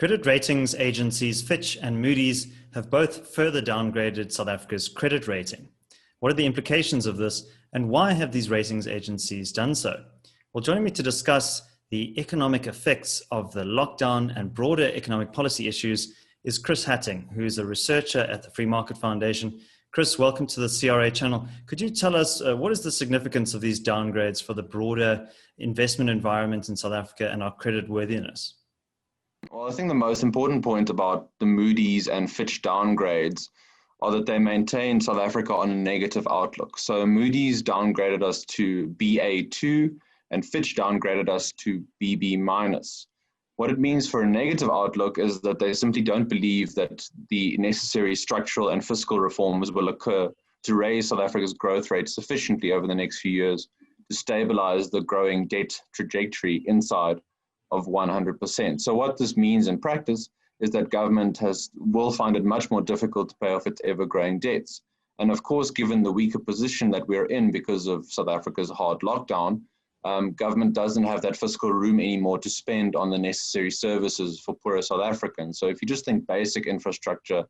Credit ratings agencies Fitch and Moody's have both further downgraded South Africa's credit rating. What are the implications of this, and why have these ratings agencies done so? Well, joining me to discuss the economic effects of the lockdown and broader economic policy issues is Chris Hattingh, who is a researcher at the Free Market Foundation. Chris, welcome to the CRA channel. Could you tell us what is the significance of these downgrades for the broader investment environment in South Africa and our credit worthiness? Well, I think the most important point about the Moody's and Fitch downgrades are that they maintain South Africa on a negative outlook. So Moody's downgraded us to BA2 and Fitch downgraded us to BB minus. What it means for a negative outlook is that they simply don't believe that the necessary structural and fiscal reforms will occur to raise South Africa's growth rate sufficiently over the next few years to stabilize the growing debt trajectory inside of 100%. So what this means in practice is that government will find it much more difficult to pay off its ever-growing debts. And of course, given the weaker position that we're in because of South Africa's hard lockdown, government doesn't have that fiscal room anymore to spend on the necessary services for poorer South Africans. So if you just think basic infrastructure,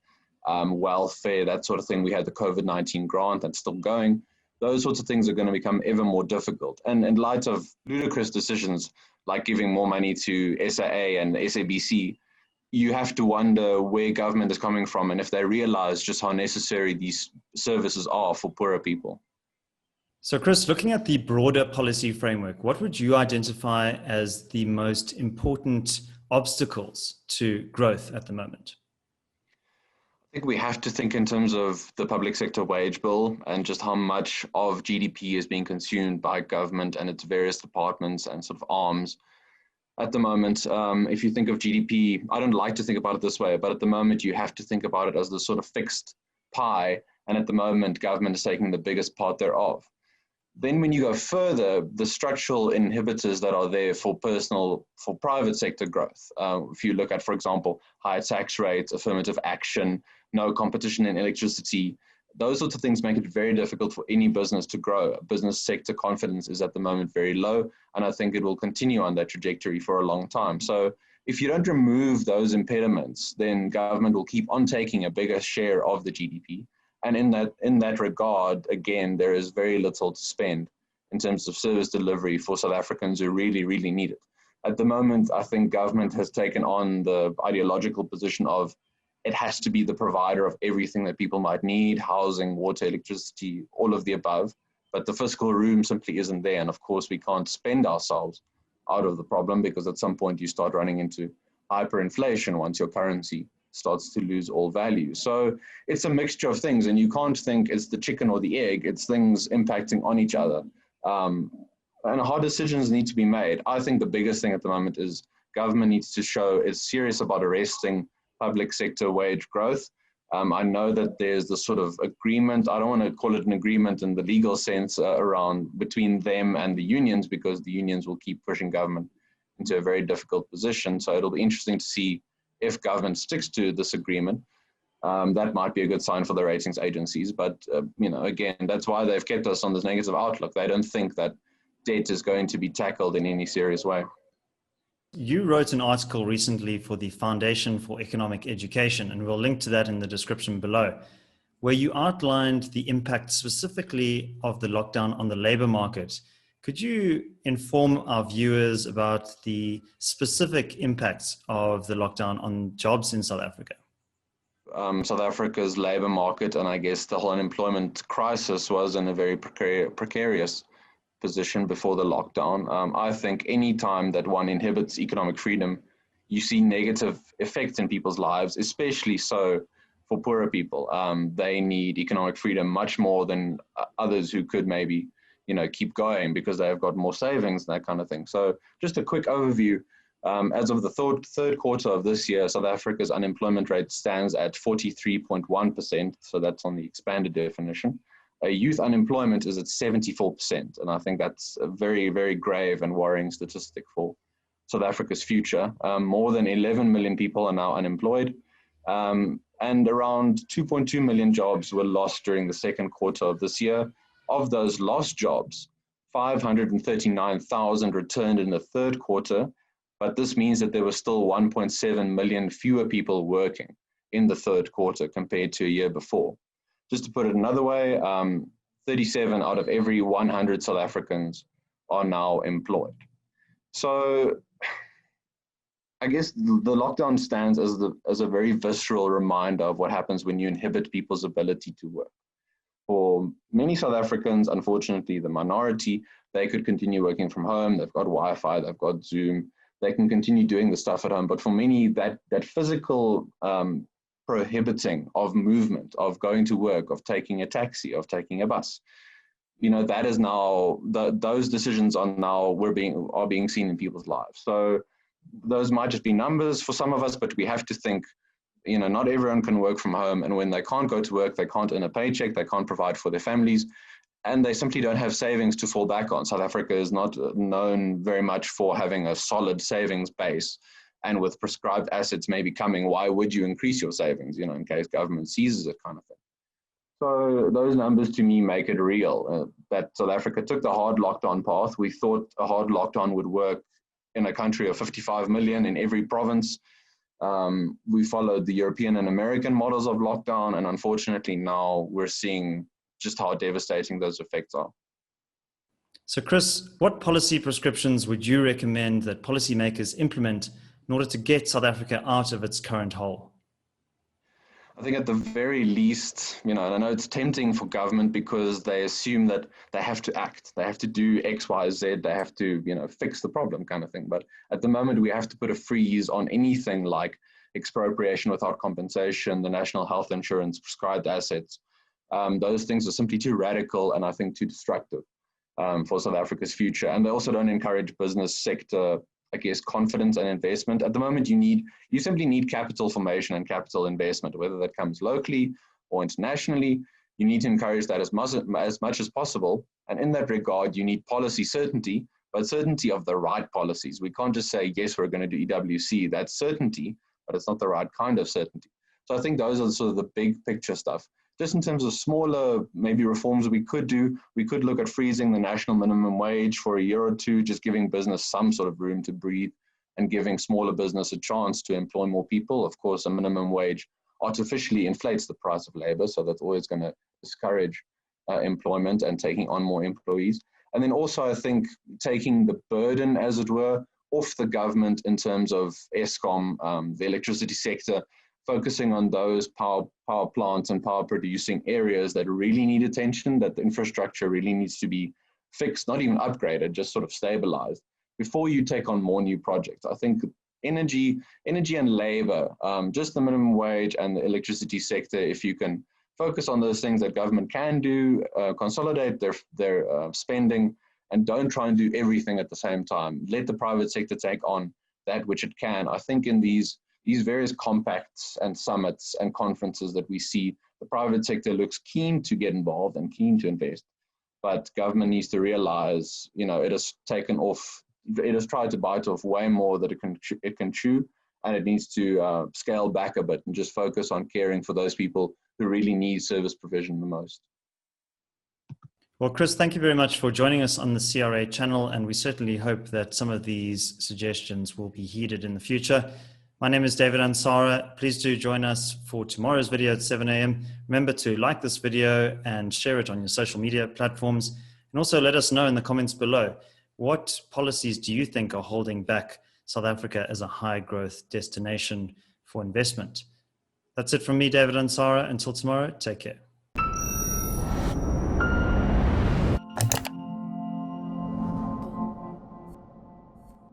welfare, that sort of thing, we had the COVID-19 grant that's still going. Those sorts of things are going to become ever more difficult. And in light of ludicrous decisions like giving more money to SAA and SABC, you have to wonder where government is coming from and if they realize just how necessary these services are for poorer people. So Chris, looking at the broader policy framework, what would you identify as the most important obstacles to growth at the moment? I think we have to think in terms of the public sector wage bill and just how much of GDP is being consumed by government and its various departments and sort of arms. At the moment, if you think of GDP, I don't like to think about it this way, but at the moment you have to think about it as the sort of fixed pie, and at the moment government is taking the biggest part thereof. Then when you go further, the structural inhibitors that are there for private sector growth, if you look at, for example, higher tax rates, affirmative action, no competition in electricity, those sorts of things make it very difficult for any business to grow. Business sector confidence is at the moment very low, and I think it will continue on that trajectory for a long time. So if you don't remove those impediments, then government will keep on taking a bigger share of the GDP. And in that regard, again, there is very little to spend in terms of service delivery for South Africans who really, really need it. At the moment, I think government has taken on the ideological position of it has to be the provider of everything that people might need, housing, water, electricity, all of the above. But the fiscal room simply isn't there. And of course, we can't spend ourselves out of the problem because at some point you start running into hyperinflation once your currency starts to lose all value. So it's a mixture of things, and you can't think it's the chicken or the egg, it's things impacting on each other. And hard decisions need to be made. I think the biggest thing at the moment is government needs to show it's serious about arresting public sector wage growth. I know that there's the sort of agreement, I don't want to call it an agreement in the legal sense around between them and the unions, because the unions will keep pushing government into a very difficult position. So it'll be interesting to see if government sticks to this agreement. That might be a good sign for the ratings agencies. But, again, that's why they've kept us on this negative outlook. They don't think that debt is going to be tackled in any serious way. You wrote an article recently for the Foundation for Economic Education, and we'll link to that in the description below, where you outlined the impact specifically of the lockdown on the labor market. Could you inform our viewers about the specific impacts of the lockdown on jobs in South Africa? South Africa's labor market and I guess the whole unemployment crisis was in a very precarious position before the lockdown. I think any time that one inhibits economic freedom, you see negative effects in people's lives, especially so for poorer people. They need economic freedom much more than others who could maybe keep going because they've got more savings and that kind of thing. So just a quick overview. As of the third quarter of this year, South Africa's unemployment rate stands at 43.1%. So that's on the expanded definition. Youth unemployment is at 74%. And I think that's a very, very grave and worrying statistic for South Africa's future. More than 11 million people are now unemployed. And around 2.2 million jobs were lost during the second quarter of this year. Of those lost jobs, 539,000 returned in the third quarter, but this means that there were still 1.7 million fewer people working in the third quarter compared to a year before. Just to put it another way, 37 out of every 100 South Africans are now employed. So I guess the lockdown stands as a very visceral reminder of what happens when you inhibit people's ability to work. For many South Africans, unfortunately, the minority, they could continue working from home. They've got Wi-Fi, they've got Zoom, they can continue doing the stuff at home. But for many, that physical prohibiting of movement, of going to work, of taking a taxi, of taking a bus, that is now, those decisions are being seen in people's lives. So those might just be numbers for some of us, but we have to think, not everyone can work from home. And when they can't go to work, they can't earn a paycheck, they can't provide for their families, and they simply don't have savings to fall back on. South Africa is not known very much for having a solid savings base. And with prescribed assets maybe coming, why would you increase your savings, in case government seizes it, kind of thing. So those numbers to me make it real, that South Africa took the hard lockdown path. We thought a hard lockdown would work in a country of 55 million in every province. We followed the European and American models of lockdown, and unfortunately now we're seeing just how devastating those effects are. So Chris, what policy prescriptions would you recommend that policymakers implement in order to get South Africa out of its current hole? I think at the very least, and I know it's tempting for government because they assume that they have to act, they have to do X, Y, Z, they have to, fix the problem kind of thing. But at the moment, we have to put a freeze on anything like expropriation without compensation, the national health insurance, prescribed assets. Those things are simply too radical and I think too destructive for South Africa's future. And they also don't encourage business sector, confidence and investment. At the moment, you simply need capital formation and capital investment, whether that comes locally or internationally. You need to encourage that as much as possible. And in that regard, you need policy certainty, but certainty of the right policies. We can't just say, yes, we're going to do EWC. That's certainty, but it's not the right kind of certainty. So I think those are sort of the big picture stuff. Just in terms of smaller, maybe reforms we could do, we could look at freezing the national minimum wage for a year or two, just giving business some sort of room to breathe and giving smaller business a chance to employ more people. Of course, a minimum wage artificially inflates the price of labor, so that's always going to discourage employment and taking on more employees. And then also, I think, taking the burden, as it were, off the government in terms of Eskom, the electricity sector, focusing on those power plants and power producing areas that really need attention, that the infrastructure really needs to be fixed, not even upgraded, just sort of stabilized before you take on more new projects. I think energy and labor, just the minimum wage and the electricity sector, if you can focus on those things that government can do, consolidate their spending, and don't try and do everything at the same time. Let the private sector take on that which it can. I think in these various compacts and summits and conferences that we see, the private sector looks keen to get involved and keen to invest, but government needs to realize, it has tried to bite off way more than it can chew, and it needs to scale back a bit and just focus on caring for those people who really need service provision the most. Well, Chris, thank you very much for joining us on the CRA channel, and we certainly hope that some of these suggestions will be heeded in the future. My name is David Ansara. Please do join us for tomorrow's video at 7 a.m. Remember to like this video and share it on your social media platforms. And also let us know in the comments below, what policies do you think are holding back South Africa as a high growth destination for investment? That's it from me, David Ansara. Until tomorrow, take care.